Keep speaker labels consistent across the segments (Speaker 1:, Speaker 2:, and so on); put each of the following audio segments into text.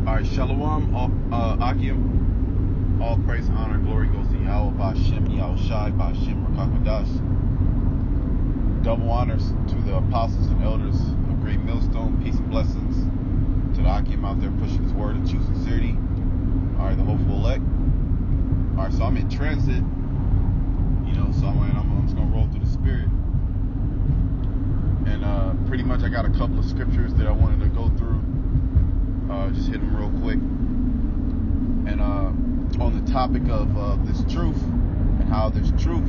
Speaker 1: Alright, Shalom, Akim. All praise, honor, and glory goes to Yahweh, Ba'Shem, Yahushai, Ba'Shem, Rakakadash. Double honors to the apostles and elders of Great Millstone. Peace and blessings to the Akim out there pushing his word of true sincerity. Alright, the hopeful elect. Alright, so I'm in transit. So I'm just going to roll through the spirit. And pretty much I got a couple of scriptures that I wanted to go through. Just hit them real quick. And on the topic of this truth and how this truth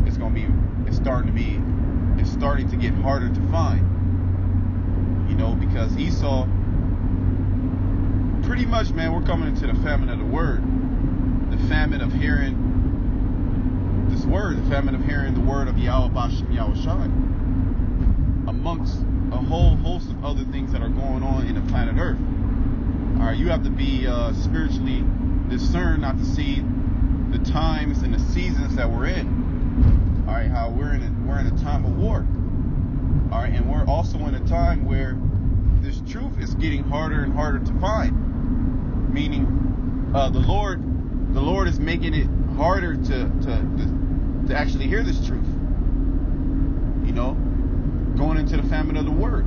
Speaker 1: is starting to get harder to find. Because Esau, pretty much, man, we're coming into the famine of the word. The famine of hearing this word, the famine of hearing the word of Yahweh Ba'Shem Yahushai, amongst a whole host of other things that are going on in the planet Earth. Alright, you have to be spiritually discerned not to see the times and the seasons that we're in. Alright, how we're in a time of war. Alright, and we're also in a time where this truth is getting harder and harder to find. Meaning, the Lord is making it harder to actually hear this truth. Going into the famine of the word.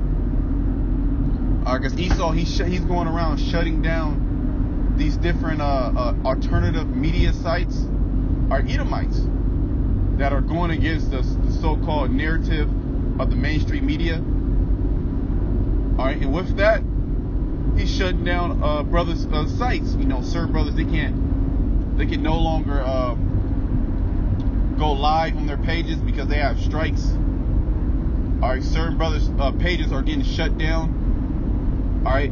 Speaker 1: Because Esau, he's going around shutting down these different alternative media sites, are Edomites, that are going against the so-called narrative of the mainstream media. Alright, and with that, he's shutting down brothers' sites. Certain brothers, they can no longer go live on their pages because they have strikes. Alright, certain brothers' pages are getting shut down. Alright,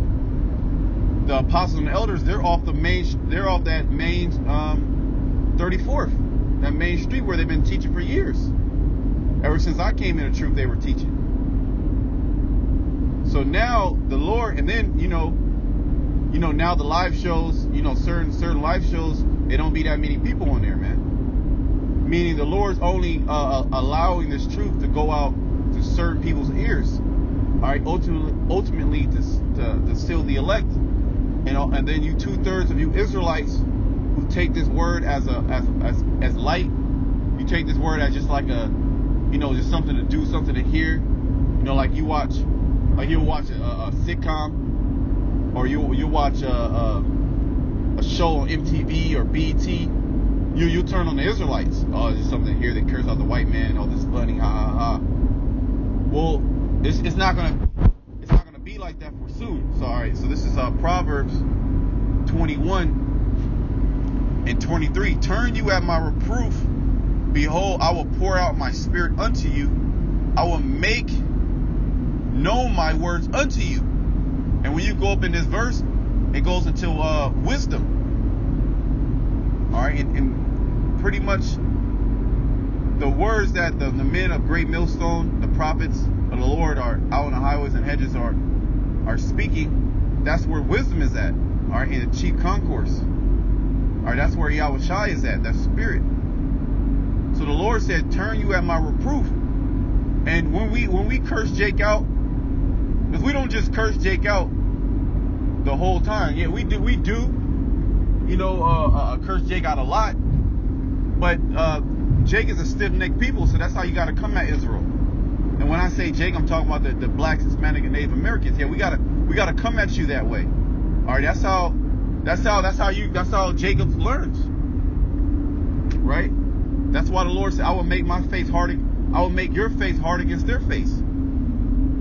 Speaker 1: the apostles and the elders, they're off that main 34th, that main street where they've been teaching for years. Ever since I came into truth, they were teaching. So now the Lord, and then now the live shows, certain live shows, they don't be that many people on there, man. Meaning the Lord's only allowing this truth to go out to certain people's ears. Alright, ultimately to seal the elect. And then you 2/3 of you Israelites who take this word as light. You take this word as just like just something to do, something to hear. Like you'll watch a sitcom, or you watch a show on MTV or BET. You turn on the Israelites. Oh, there's something here that cares about the white man. Oh, this is funny, ha ha ha. Well, it's not gonna be like that for soon. So alright, so this is Proverbs 21 and 23. Turn you at my reproof. Behold, I will pour out my spirit unto you. I will make known my words unto you. And when you go up in this verse, it goes into wisdom. Alright, and pretty much the words that the men of Great Millstone, the prophets of the Lord, are out on the highways and hedges are speaking. That's where wisdom is at. Alright, in the chief concourse. Alright, that's where Yahushai is at, that spirit. So the Lord said, turn you at my reproof. And when we curse Jake out, because we don't just curse Jake out the whole time. Yeah, we do curse Jake out a lot. But Jake is a stiff-necked people, so that's how you got to come at Israel. And when I say Jake, I'm talking about the blacks, Hispanic, and Native Americans. Yeah, we gotta come at you that way. All right, that's how Jacob learns. Right? That's why the Lord said, I will make my face hard. I will make your face hard against their face.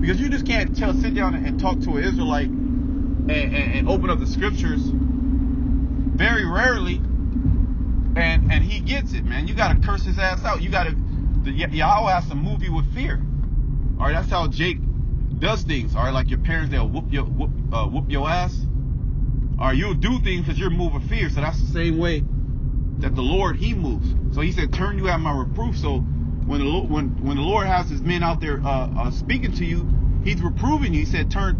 Speaker 1: Because you just can't sit down and talk to an Israelite and open up the scriptures very rarely, and he gets it, man. You gotta curse his ass out. Yahweh has to move you with fear. All right, that's how Jake does things. All right, like your parents, they'll whoop your ass. All right, you'll do things because you're moving fear. So that's the same way that the Lord, he moves. So he said, turn you at my reproof. So when the Lord has his men out there speaking to you, he's reproving you. He said, turn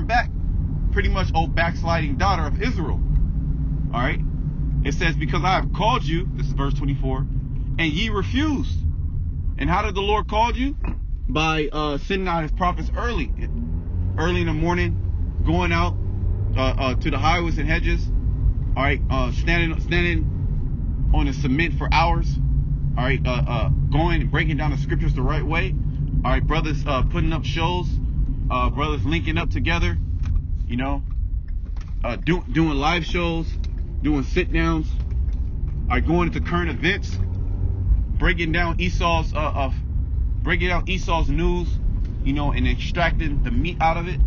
Speaker 1: back. Pretty much, oh backsliding daughter of Israel. All right. It says, because I have called you, this is verse 24, and ye refused. And how did the Lord call you? By sending out his prophets early in the morning, going out to the highways and hedges. All right, standing on the cement for hours. All right, going and breaking down the scriptures the right way. All right, brothers putting up shows, brothers linking up together, you know, doing live shows, doing sit downs. All right, going into current events, breaking down Esau's news, you know, and extracting the meat out of it,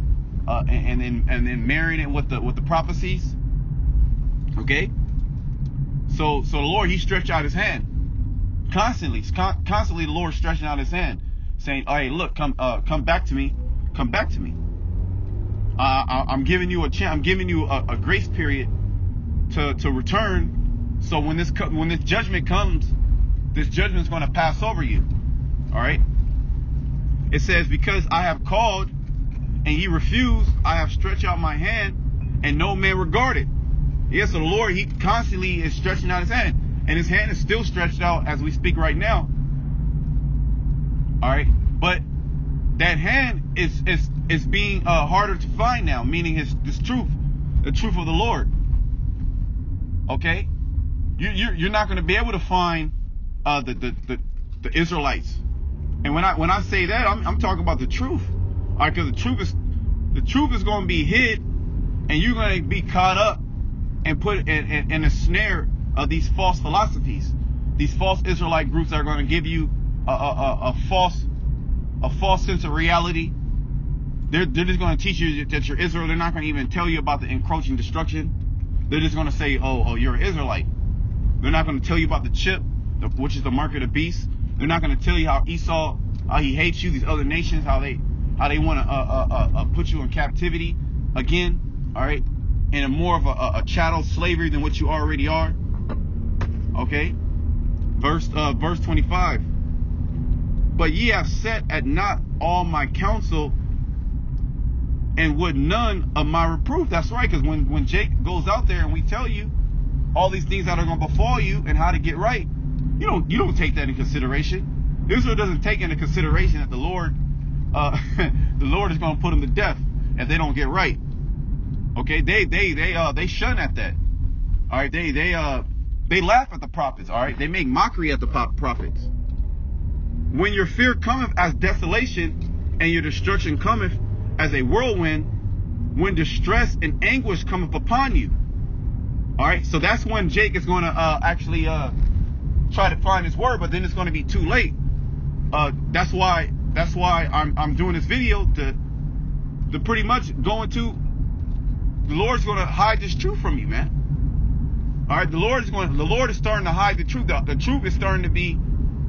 Speaker 1: and then marrying it with the prophecies. Okay, so the Lord, he stretched out his hand constantly. The Lord stretching out his hand, saying, "All right, look, come back to me, come back to me. I'm giving you a chance. I'm giving you a grace period to return. So when this judgment comes, this judgment is going to pass over you." All right. It says, "Because I have called and ye refused, I have stretched out my hand, and no man regarded." Yes, so the Lord, he constantly is stretching out his hand, and his hand is still stretched out as we speak right now. All right, but that hand is being harder to find now, meaning the truth of the Lord. Okay, you're not going to be able to find the Israelites, and when I say that, I'm talking about the truth. All right, because the truth is going to be hid, and you're going to be caught up and put in a snare of these false philosophies, these false Israelite groups that are going to give you a false sense of reality. They're just going to teach you that you're Israel. They're not going to even tell you about the encroaching destruction. They're just going to say, oh, you're an Israelite. They're not going to tell you about the chip, which is the mark of the beast. They're not going to tell you how Esau, how he hates you, these other nations, how they want to put you in captivity again. All right, in a more of a chattel slavery than what you already are. Okay, verse 25. "But ye have set at naught all my counsel, and would none of my reproof." That's right, because when Jake goes out there and we tell you all these things that are going to befall you and how to get right, you don't take that in consideration. Israel doesn't take into consideration that the Lord is going to put them to death if they don't get right. Okay, they shun at that. All right, they laugh at the prophets. All right, they make mockery at the prophets. "When your fear cometh as desolation, and your destruction cometh as a whirlwind, when distress and anguish cometh upon you." All right, so that's when Jake is going to actually try to find his word, but then it's going to be too late. That's why I'm doing this video to pretty much go into. The Lord's going to hide this truth from you, man. All right, the Lord is starting to hide the truth. The truth is starting to be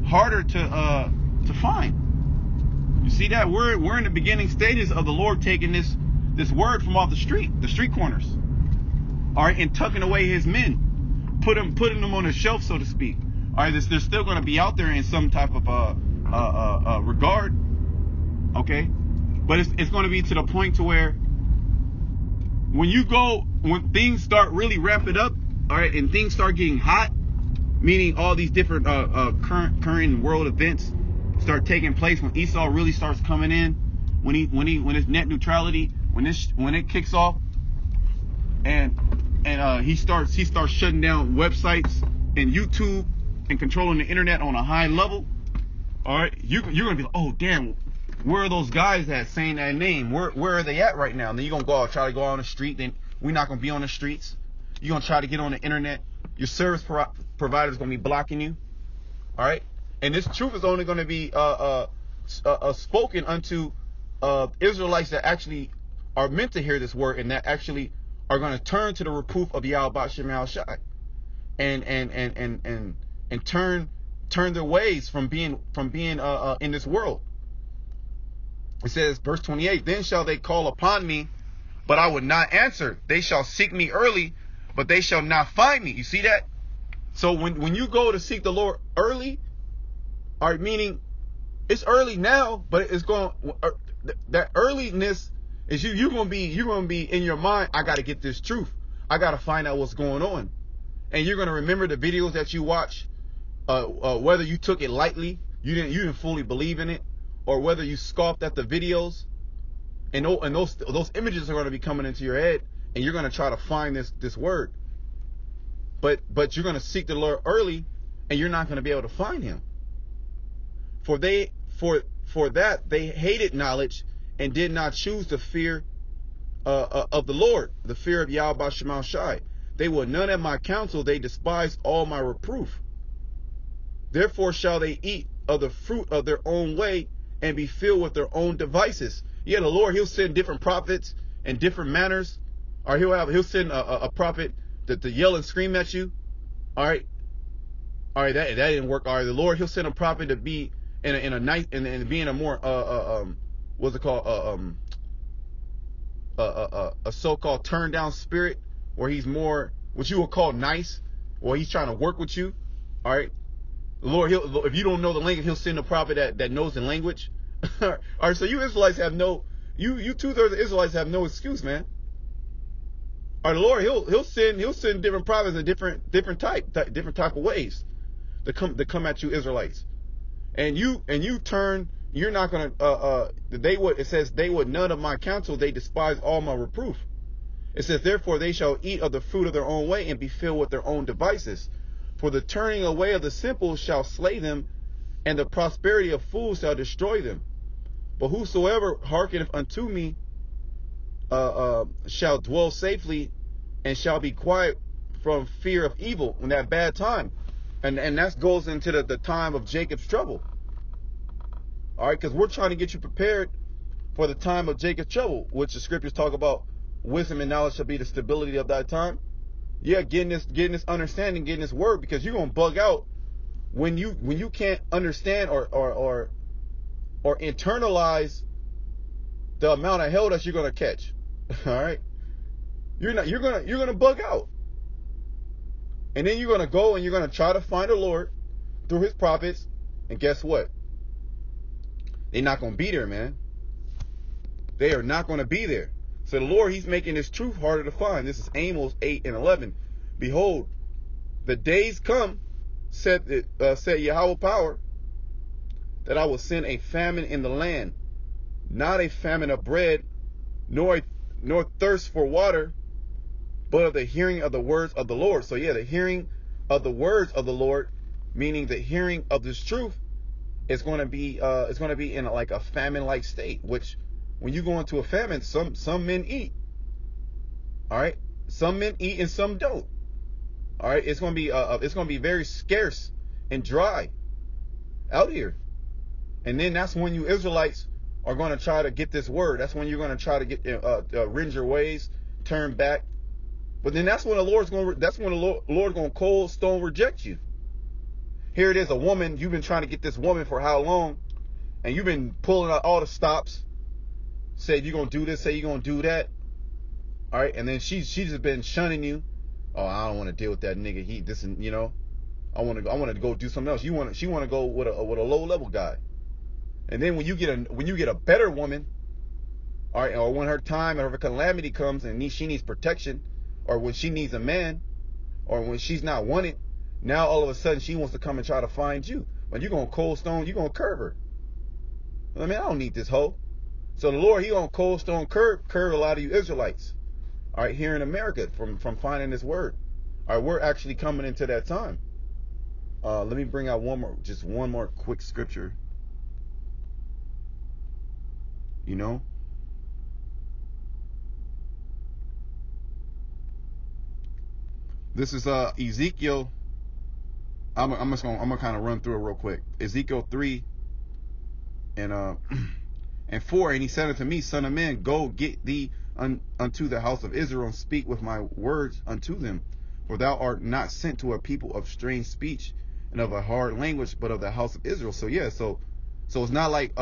Speaker 1: harder to find. You see that we're in the beginning stages of the Lord taking this word from off the street corners. All right, and tucking away his men, putting them on a shelf, so to speak. All right, they're still going to be out there in some type of regard. Okay, but it's going to be to the point to where when things start really ramping up, all right, and things start getting hot, meaning all these different current world events start taking place, when Esau really starts coming in, when it's net neutrality, when it kicks off, and he starts shutting down websites and YouTube and controlling the internet on a high level. All right, you're gonna be like, oh damn, where are those guys that saying that name? Where are they at right now? And then you're gonna try to go out on the street. Then we're not gonna be on the streets. You're gonna try to get on the internet. Your service provider is gonna be blocking you. All right, and this truth is only gonna be spoken unto Israelites that actually are meant to hear this word, and that actually are gonna turn to the reproof of Yahweh Shem Shai, and turn their ways from being in this world. It says, verse 28, "Then shall they call upon me, but I would not answer. They shall seek me early, but they shall not find me." You see that? So when you go to seek the Lord early, all right, meaning it's early now, but it's going, that earliness is you're gonna be in your mind, I got to get this truth. I got to find out what's going on, and you're gonna remember the videos that you watch, whether you took it lightly, you didn't fully believe in it, or whether you scoffed at the videos, and those images are going to be coming into your head, and you're going to try to find this word. But you're going to seek the Lord early, and you're not going to be able to find him. For that they hated knowledge and did not choose the fear of the Lord, the fear of Yahweh Shema Shai. They were none at my counsel, they despised all my reproof. Therefore shall they eat of the fruit of their own way and be filled with their own devices. Yeah, the Lord, he'll send different prophets in different manners. Or he'll send a prophet to yell and scream at you. All right, that didn't work. All right, the Lord, he'll send a prophet to be in a nice and be in a more what's it called, a so-called turned down spirit, where he's more what you would call nice, or he's trying to work with you. All right, the Lord, if you don't know the language, he'll send a prophet that knows the language. All right, so you Israelites have you 2/3 of Israelites have no excuse, man. All right, the Lord, he'll send different prophets in different type of ways to come at you Israelites, and you turn. You're not gonna. It says they would none of my counsel. They despise all my reproof. It says therefore they shall eat of the fruit of their own way and be filled with their own devices. For the turning away of the simple shall slay them, and the prosperity of fools shall destroy them. But whosoever hearkeneth unto me shall dwell safely, and shall be quiet from fear of evil in that bad time. And that goes into the time of Jacob's trouble. All right, because we're trying to get you prepared for the time of Jacob's trouble, which the scriptures talk about. Wisdom and knowledge shall be the stability of that time. Yeah, getting this understanding, getting this word, because you're gonna bug out when you can't understand or internalize the amount of hell that you're gonna catch. All right, you're gonna bug out, and then you're gonna go and you're gonna try to find the Lord through his prophets, and guess what? They're not gonna be there, man. They are not gonna be there. So the Lord, he's making this truth harder to find. This is Amos 8:11. Behold, the days come, said Yahweh power, that I will send a famine in the land, not a famine of bread, nor thirst for water, but of the hearing of the words of the Lord. So yeah, the hearing of the words of the Lord, meaning the hearing of this truth, is going to be in like a famine-like state. Which, when you go into a famine, some men eat. All right, some men eat and some don't. All right, it's going to be very scarce and dry out here. And then that's when you Israelites are going to try to get this word. That's when you're going to try to get rend your ways, turn back. But then that's when the Lord's going to cold stone reject you. Here it is, a woman. You've been trying to get this woman for how long? And you've been pulling out all the stops. Said you're going to do this, say you're going to do that. All right, and then she's just been shunning you. Oh, I don't want to deal with that nigga. I want to go do something else. She want to go with a low level guy. And then when you get a better woman, all right, or when her time or her calamity comes and she needs protection, or when she needs a man, or when she's not wanted, now all of a sudden she wants to come and try to find you. When you're going to cold stone, you're going to curve her. I mean, I don't need this hoe. So the Lord, he going to cold stone curve a lot of you Israelites. All right, here in America, from finding this word. All right, we're actually coming into that time. Let me bring out one more quick scripture. You know, this is Ezekiel. I'm gonna kind of run through it real quick. Ezekiel 3 and 4, and he said unto me, Son of man, go get thee unto the house of Israel, and speak with my words unto them, for thou art not sent to a people of strange speech and of a hard language, but of the house of Israel. So yeah, so it's not like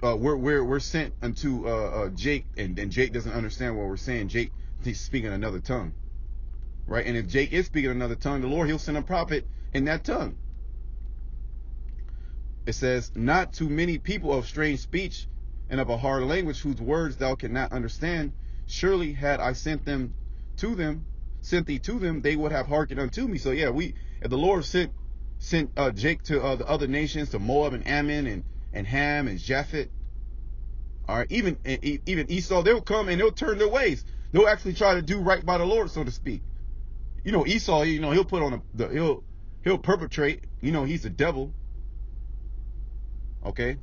Speaker 1: we're sent unto Jake, and Jake doesn't understand what we're saying. Jake, he's speaking another tongue, right? And if Jake is speaking another tongue, the Lord, he'll send a prophet in that tongue. It says, not too many people of strange speech and of a hard language, whose words thou cannot understand. Surely had I sent thee to them, they would have hearkened unto me. So yeah, if the Lord sent Jake to the other nations, to Moab and Ammon and Ham and Japhet, All right, even Esau, they'll come and they'll turn their ways. They'll actually try to do right by the Lord, so to speak. You know, Esau, you know, he'll put on he'll perpetrate. You know, he's the devil. Okay.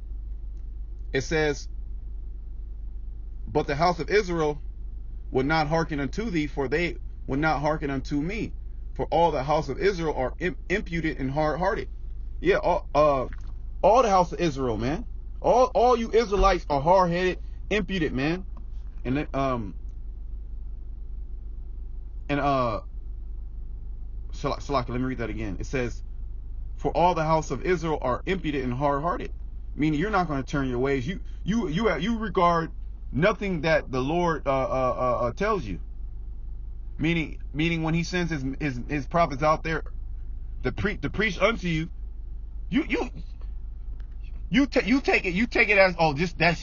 Speaker 1: It says, but the house of Israel would not hearken unto thee, for they would not hearken unto me. For all the house of Israel are impudent and hard-hearted. Yeah, all the house of Israel, man. All you Israelites are hard-headed, impudent, man. And Salaki, let me read that again. It says, for all the house of Israel are impudent and hard-hearted. Meaning you're not going to turn your ways. You regard nothing that the Lord tells you. Meaning when He sends His prophets out there to preach unto you, you take it as that's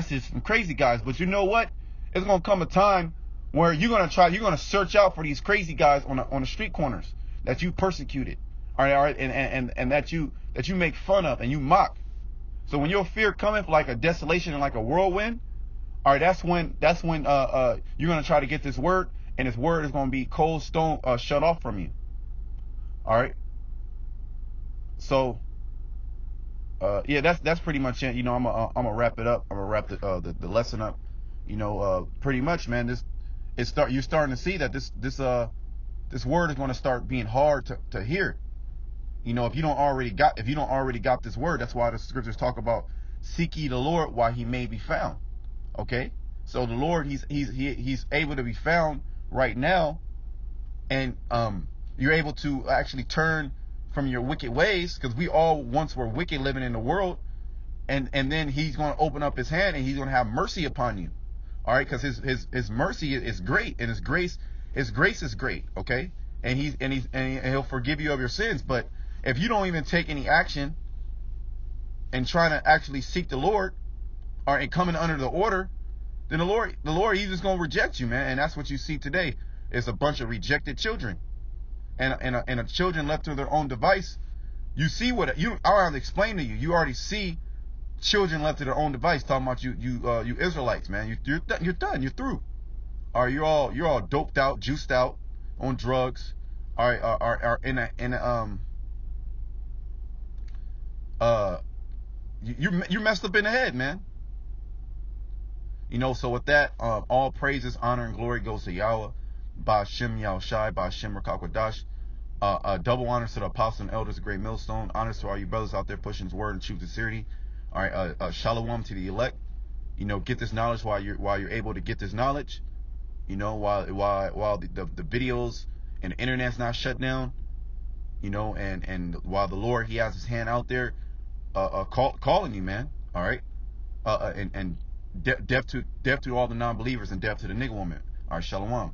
Speaker 1: just some crazy guys. But you know what? It's gonna come a time where you're gonna search out for these crazy guys on the street corners that you persecuted, all right, and that you make fun of and you mock. So when your fear cometh like a desolation and like a whirlwind, all right, that's when you're gonna try to get this word, and this word is gonna be cold stone shut off from you. All right. So yeah, that's pretty much it. You know, I'm gonna wrap it up. I'm gonna wrap the lesson up. You know, pretty much, man. You're starting to see that this word is gonna start being hard to hear. You know, if you don't already got this word, that's why the scriptures talk about seek ye the Lord while He may be found. Okay, so the Lord, he's able to be found right now, and you're able to actually turn from your wicked ways, because we all once were wicked living in the world, and then He's going to open up His hand and He's going to have mercy upon you. All right, because his mercy is great, and His grace is great. Okay, and He'll forgive you of your sins. But if you don't even take any action and trying to actually seek the Lord, or and coming under the order, then the Lord, He's just gonna reject you, man. And that's what you see today. It's a bunch of rejected children, and children left to their own device. You see what I already explained to you. You already see children left to their own device. Talking about you Israelites, man. You're done. You're through. All right, you're all doped out, juiced out, on drugs. All right, are you're messed up in the head, man. You know, so with that, all praises, honor, and glory goes to Yahweh, Ba'Shem Yahushai, Ba'Shem Rakakwadash. Double honors to the apostles and elders of Great Millstone. Honors to all you brothers out there pushing His word and truth and sincerity. All right, shalom to the elect. You know, get this knowledge while you're able to get this knowledge. You know, while the videos and the internet's not shut down. You know, and while the Lord, He has His hand out there, calling you, man. All right, and deaf to all the non-believers and deaf to the nigga woman. All right, shalom.